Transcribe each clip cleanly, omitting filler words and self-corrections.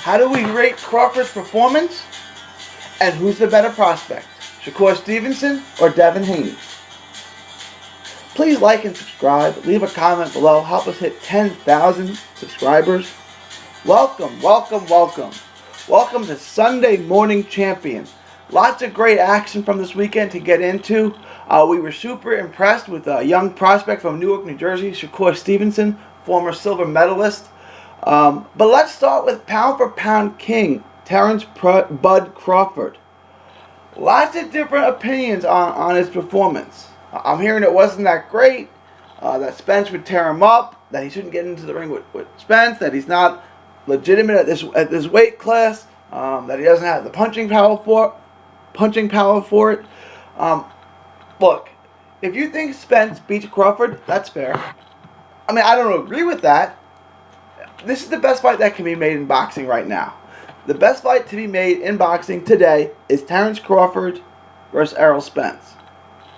How do we rate Crawford's performance? And who's the better prospect, Shakur Stevenson or Devin Haney? Please like and subscribe. Leave a comment below. Help us hit 10,000 subscribers. Welcome, welcome, welcome. Welcome to Sunday Morning Champion. Lots of great action from this weekend to get into. We were super impressed with a young prospect from Newark, New Jersey, Shakur Stevenson, former silver medalist. But let's start with pound for pound king, Terence Bud Crawford. Lots of different opinions on his performance. I'm hearing it wasn't that great, that Spence would tear him up, that he shouldn't get into the ring with Spence, that he's not legitimate at this weight class, that he doesn't have the punching power for it. Look, if you think Spence beats Crawford, that's fair. I mean, I don't agree with that. This is the best fight that can be made in boxing right now. The best fight to be made in boxing today is Terence Crawford versus Errol Spence.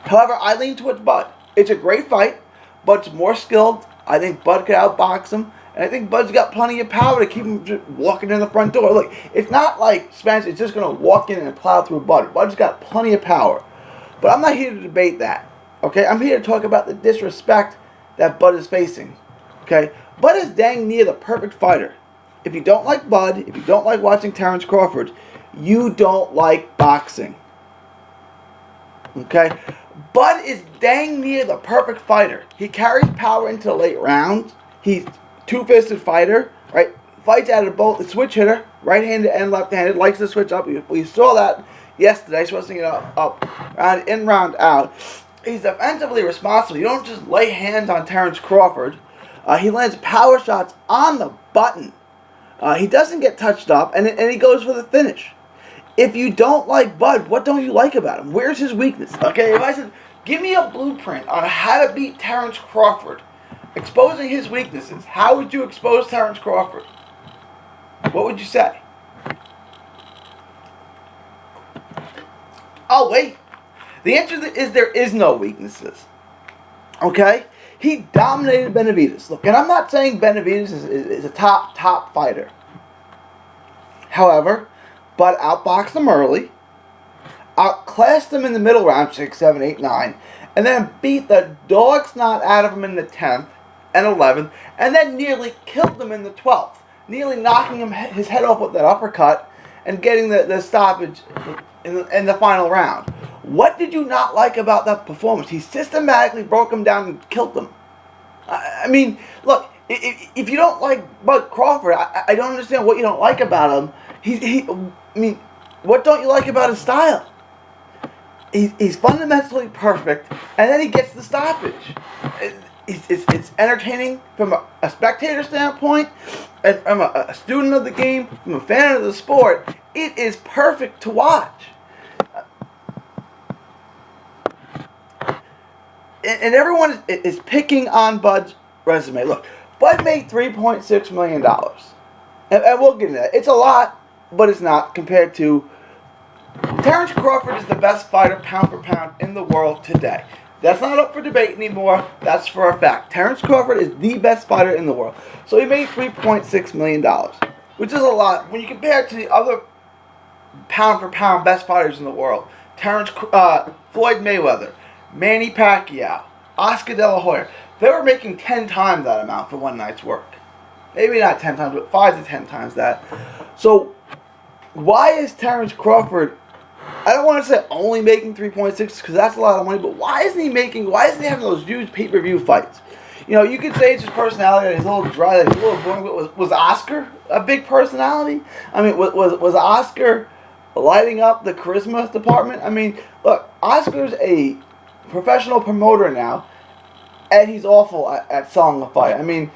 However, I lean towards Bud. It's a great fight. Bud's more skilled. I think Bud could outbox him. And I think Bud's got plenty of power to keep him just walking in the front door. Look, it's not like Spence is just going to walk in and plow through Bud. Bud's got plenty of power. But I'm not here to debate that. Okay? I'm here to talk about the disrespect that Bud is facing. Okay? Bud is dang near the perfect fighter. If you don't like Bud, if you don't like watching Terence Crawford, you don't like boxing. Okay? Bud is dang near the perfect fighter. He carries power into the late rounds. He's two-fisted fighter, right? Fights out of both, the switch hitter, right-handed and left-handed, likes to switch up. We saw that yesterday, switching it up, round in, round out. He's defensively responsible. You don't just lay hands on Terence Crawford. He lands power shots on the button. He doesn't get touched up, and he goes for the finish. If you don't like Bud, what don't you like about him? Where's his weakness? Okay, if I said, give me a blueprint on how to beat Terence Crawford, exposing his weaknesses, how would you expose Terence Crawford? What would you say? Oh, wait. The answer is there is no weaknesses. Okay? He dominated Benavidez. Look, and I'm not saying Benavidez is a top fighter. However, Bud outboxed him early, outclassed him in the middle round, 6, 7, 8, 9, and then beat the dog snot out of him in the 10th and 11th, and then nearly killed him in the 12th, nearly knocking his head off with that uppercut and getting the stoppage in the final round. What did you not like about that performance? He systematically broke him down and killed him. I mean, look, if you don't like Bud Crawford, I don't understand what you don't like about him. I mean, what don't you like about his style? He's fundamentally perfect, and then he gets the stoppage. It's entertaining from a spectator standpoint, and from a student of the game, from a fan of the sport. It is perfect to watch. And everyone is picking on Bud's resume. Look, Bud made $3.6 million. And we'll get into that. It's a lot, but it's not compared to... Terence Crawford is the best fighter pound for pound in the world today. That's not up for debate anymore. That's for a fact. Terence Crawford is the best fighter in the world. So he made $3.6 million, which is a lot when you compare it to the other pound for pound best fighters in the world. Floyd Mayweather, Manny Pacquiao, Oscar De La Hoya. They were making 10 times that amount for one night's work. Maybe not 10 times, but 5 to 10 times that. So, why is Terence Crawford, I don't want to say only making 3.6 because that's a lot of money, but why isn't he having those huge pay-per-view fights? You know, you could say it's his personality, that he's a little dry, that he's a little boring, but was Oscar a big personality? I mean, was Oscar lighting up the charisma department? I mean, look, Oscar's a professional promoter now, and he's awful at selling a fight. I mean,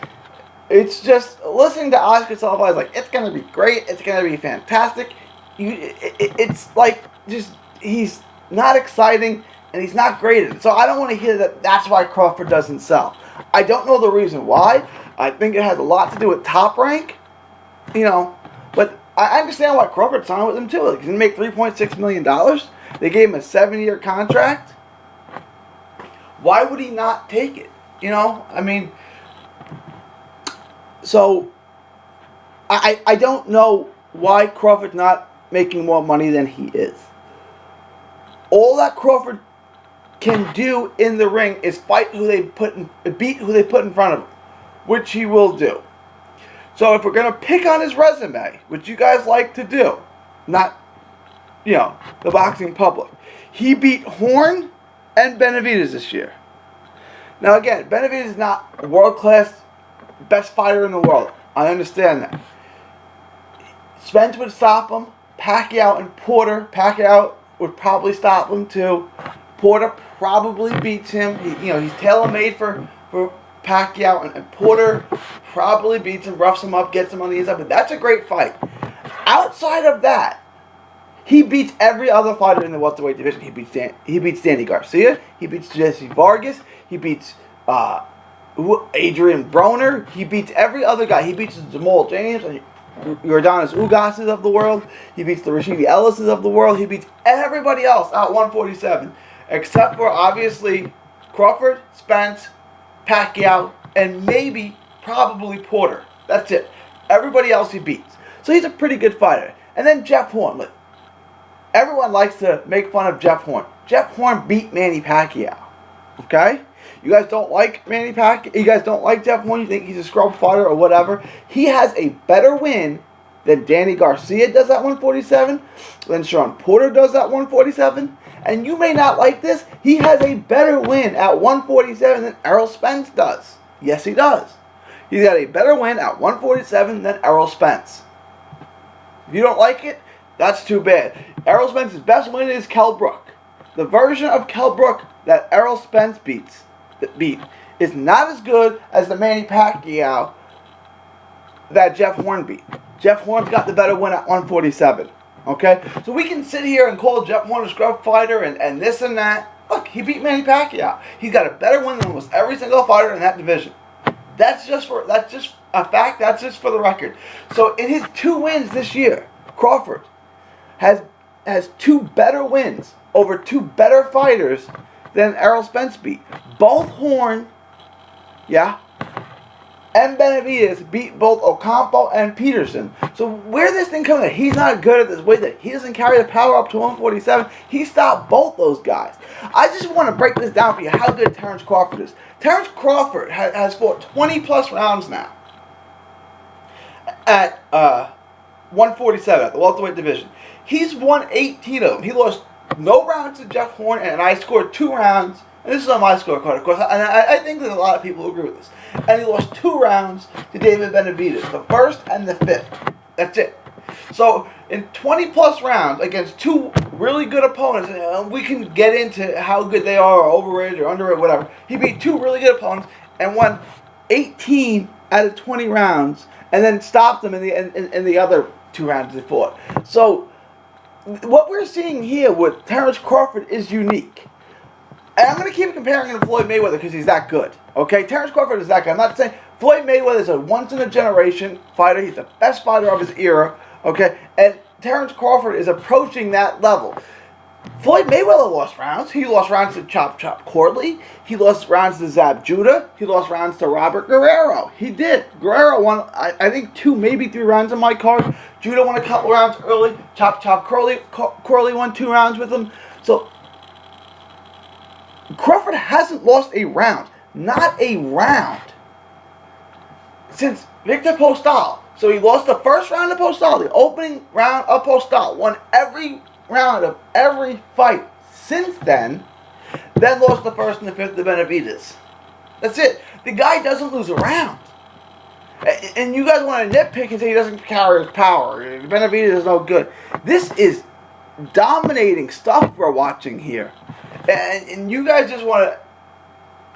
it's just, listening to Oscar sell a fight is like, it's going to be great, it's going to be fantastic. It's like, just, he's not exciting, and he's not great at it. So I don't want to hear that that's why Crawford doesn't sell. I don't know the reason why. I think it has a lot to do with Top Rank, you know, but I understand why Crawford signed with them too. Like, he's going to make $3.6 million. They gave him a 7-year contract. Why would he not take it? You know, I mean, so I don't know why Crawford's not making more money than he is. All that Crawford can do in the ring is fight who they beat who they put in front of him, which he will do. So if we're gonna pick on his resume, which you guys like to do, not, the boxing public, he beat Horn and Benavidez this year. Now again, Benavidez is not a world-class best fighter in the world. I understand that. Spence would stop him. Pacquiao and Porter. Pacquiao would probably stop him too. Porter probably beats him. He's tailor-made for Pacquiao, and Porter probably beats him, roughs him up, gets him on the inside. But that's a great fight. Outside of that, he beats every other fighter in the welterweight division. He beats Danny Garcia. He beats Jesse Vargas. He beats Adrian Broner. He beats every other guy. He beats Jamal James and Yordanis Ugases of the world. He beats the Rashidi Ellises of the world. He beats everybody else at 147, except for obviously Crawford, Spence, Pacquiao, and probably Porter. That's it. Everybody else he beats. So he's a pretty good fighter. And then Jeff Horn. Look, everyone likes to make fun of Jeff Horn. Jeff Horn beat Manny Pacquiao. Okay? You guys don't like Manny Pacquiao? You guys don't like Jeff Horn? You think he's a scrub fighter or whatever? He has a better win than Danny Garcia does at 147, than Sean Porter does at 147. And you may not like this, he has a better win at 147 than Errol Spence does. Yes, he does. He's got a better win at 147 than Errol Spence. If you don't like it, that's too bad. Errol Spence's best win is Kell Brook. The version of Kell Brook that Errol Spence beat is not as good as the Manny Pacquiao that Jeff Horn beat. Jeff Horn's got the better win at 147. Okay? So we can sit here and call Jeff Horn a scrub fighter and this and that. Look, he beat Manny Pacquiao. He's got a better win than almost every single fighter in that division. That's just a fact. That's just for the record. So in his 2 wins this year, Crawford has 2 better wins over 2 better fighters than Errol Spence beat. Both Horn, and Benavidez beat both Ocampo and Peterson. So where this thing comes that he's not good at this weight, that he doesn't carry the power up to 147, he stopped both those guys. I just want to break this down for you how good Terence Crawford is. Terence Crawford has fought 20 plus rounds now at 147 at the welterweight division. He's won 18 of them. He lost no rounds to Jeff Horn, and I scored 2 rounds. And this is on my scorecard, of course, and I think there's a lot of people who agree with this. And he lost 2 rounds to David Benavidez, the first and the 5th. That's it. So in 20 plus rounds against 2 really good opponents, and we can get into how good they are, or overrated or underrated, whatever. He beat 2 really good opponents and won 18 out of 20 rounds, and then stopped them in the other 2 rounds they fought. So what we're seeing here with Terence Crawford is unique. And I'm going to keep comparing him to Floyd Mayweather because he's that good. Okay? Terence Crawford is that good. I'm not saying Floyd Mayweather is a once-in-a-generation fighter. He's the best fighter of his era. Okay? And Terence Crawford is approaching that level. Floyd Mayweather lost rounds. He lost rounds to Chop Corley. He lost rounds to Zab Judah. He lost rounds to Robert Guerrero. He did. Guerrero won, I think, 2, maybe 3 rounds on my card. Judah won a couple rounds early. Chop Corley won 2 rounds with him. So Crawford hasn't lost a round. Not a round. Since Victor Postal. So he lost the first round of Postal. The opening round of Postal. Won every round of every fight since then. Then lost the first and the 5th to Benavidez. That's it. The guy doesn't lose a round. And you guys want to nitpick and say he doesn't carry his power. Benavidez is no good. This is dominating stuff we're watching here. And you guys just want to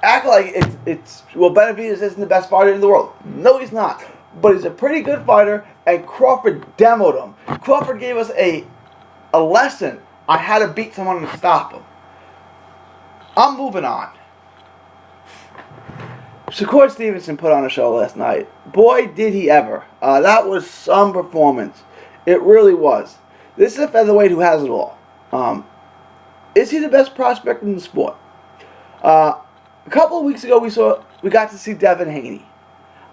act like Benavidez isn't the best fighter in the world. No, he's not. But he's a pretty good fighter, and Crawford demoed him. Crawford gave us a lesson on how to beat someone and stop him. I'm moving on. Shakur Stevenson put on a show last night. Boy, did he ever. That was some performance. It really was. This is a featherweight who has it all. Is he the best prospect in the sport? A couple of weeks ago, we got to see Devin Haney.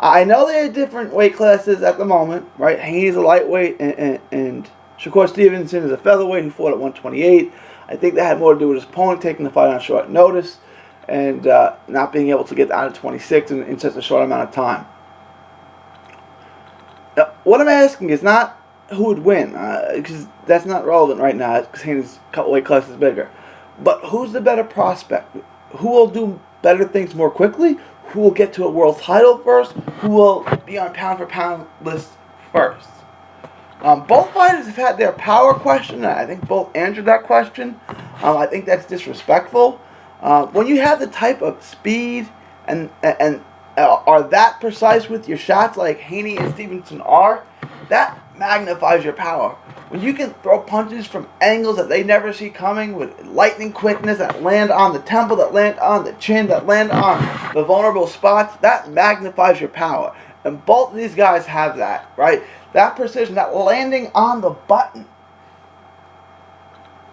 I know they're different weight classes at the moment, right? Haney's a lightweight, and Shakur Stevenson is a featherweight who fought at 128. I think that had more to do with his opponent taking the fight on short notice and not being able to get down to 26 in such a short amount of time. Now, what I'm asking is not who would win, because that's not relevant right now, because Haney's a couple weight classes bigger. But who's the better prospect? Who will do better things more quickly? Who will get to a world title first? Who will be on pound-for-pound list first? Both fighters have had their power question, and I think both answered that question. I think that's disrespectful. When you have the type of speed and are that precise with your shots like Haney and Stevenson are, that magnifies your power. When you can throw punches from angles that they never see coming with lightning quickness that land on the temple, that land on the chin, that land on the vulnerable spots, that magnifies your power. And both of these guys have that, right? That precision, that landing on the button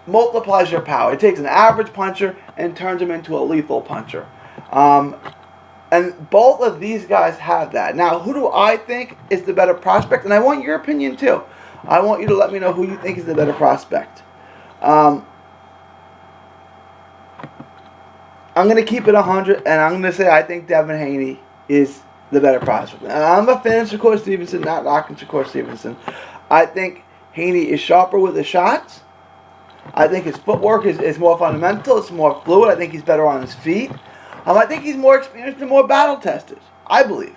multiplies your power. It takes an average puncher and turns him into a lethal puncher. And both of these guys have that. Now, who do I think is the better prospect? And I want your opinion too. I want you to let me know who you think is the better prospect. I'm going to keep it 100, and I'm going to say I think Devin Haney is the better prospect. And I'm a fan of Shakur Stevenson, not knocking Shakur Stevenson. I think Haney is sharper with the shots. I think his footwork is more fundamental. It's more fluid. I think he's better on his feet. I think he's more experienced and more battle-tested, I believe.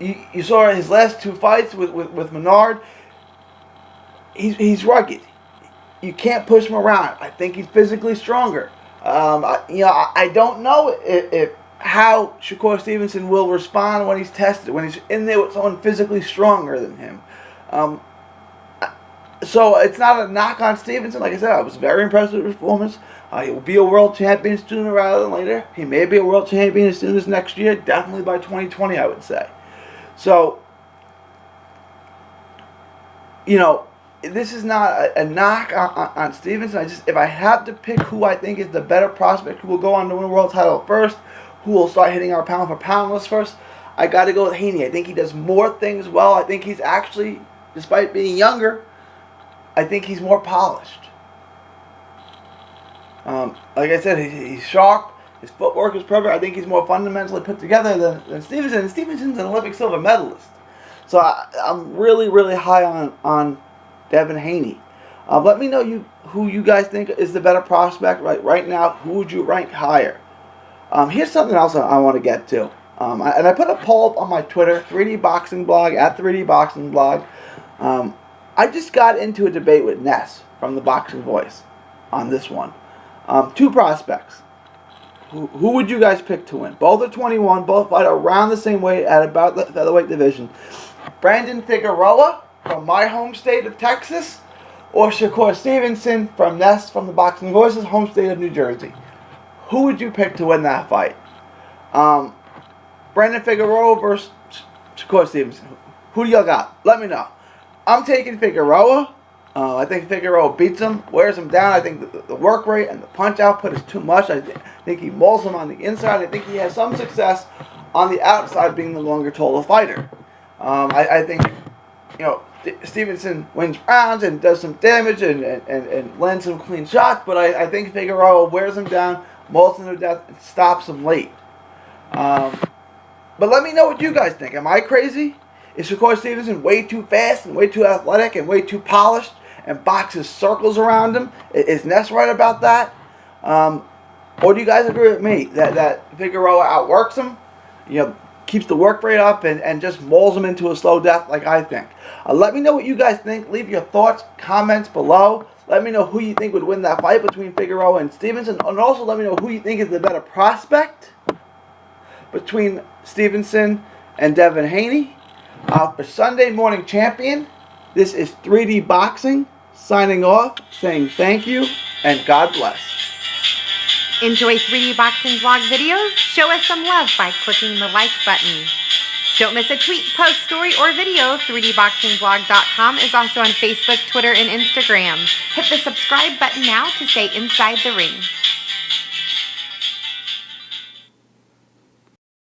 You saw his last two fights with Menard. He's rugged. You can't push him around. I think he's physically stronger. I don't know if how Shakur Stevenson will respond when he's tested, when he's in there with someone physically stronger than him. So it's not a knock on Stevenson. Like I said, I was very impressed with his performance. He will be a world champion sooner rather than later. He may be a world champion as soon as next year. Definitely by 2020, I would say. So, this is not a knock on Stevenson. If I have to pick who I think is the better prospect, who will go on to win a world title first, who will start hitting our pound-for-pound list first, I got to go with Haney. I think he does more things well. I think he's actually, despite being younger, I think he's more polished. Like I said, he's sharp. His footwork is perfect. I think he's more fundamentally put together than Stevenson. And Stevenson's an Olympic silver medalist. So I'm really, really high on Devin Haney. Let me know who you guys think is the better prospect right now. Who would you rank higher? Here's something else I want to get to. And I put a poll up on my Twitter, 3D Boxing Blog, at 3D Boxing Blog. I just got into a debate with Ness from the Boxing Voice on this one. Two prospects. Who would you guys pick to win? Both are 21. Both fight around the same weight at about the featherweight division. Brandon Figueroa from my home state of Texas, or Shakur Stevenson from Ness from the Boxing Voice's home state of New Jersey. Who would you pick to win that fight? Brandon Figueroa versus Shakur Stevenson. Who do y'all got? Let me know. I'm taking Figueroa. I think Figueroa beats him, wears him down. I think the work rate and the punch output is too much. I think he mauls him on the inside. I think he has some success on the outside, being the longer, taller fighter. I think, Stevenson wins rounds and does some damage and lands some clean shots, but I think Figueroa wears him down, mauls him to death, and stops him late. But let me know what you guys think. Am I crazy? Is Shakur Stevenson way too fast and way too athletic and way too polished and boxes circles around him? Is Ness right about that? Or do you guys agree with me that Figueroa outworks him, keeps the work rate up and just mauls him into a slow death like I think? Let me know what you guys think. Leave your thoughts, comments below. Let me know who you think would win that fight between Figueroa and Stevenson. And also let me know who you think is the better prospect between Stevenson and Devin Haney. For Sunday Morning Champion, this is 3D Boxing signing off, saying thank you and God bless. Enjoy 3D Boxing Vlog videos? Show us some love by clicking the like button. Don't miss a tweet, post, story, or video. 3dboxingvlog.com is also on Facebook, Twitter, and Instagram. Hit the subscribe button now to stay inside the ring.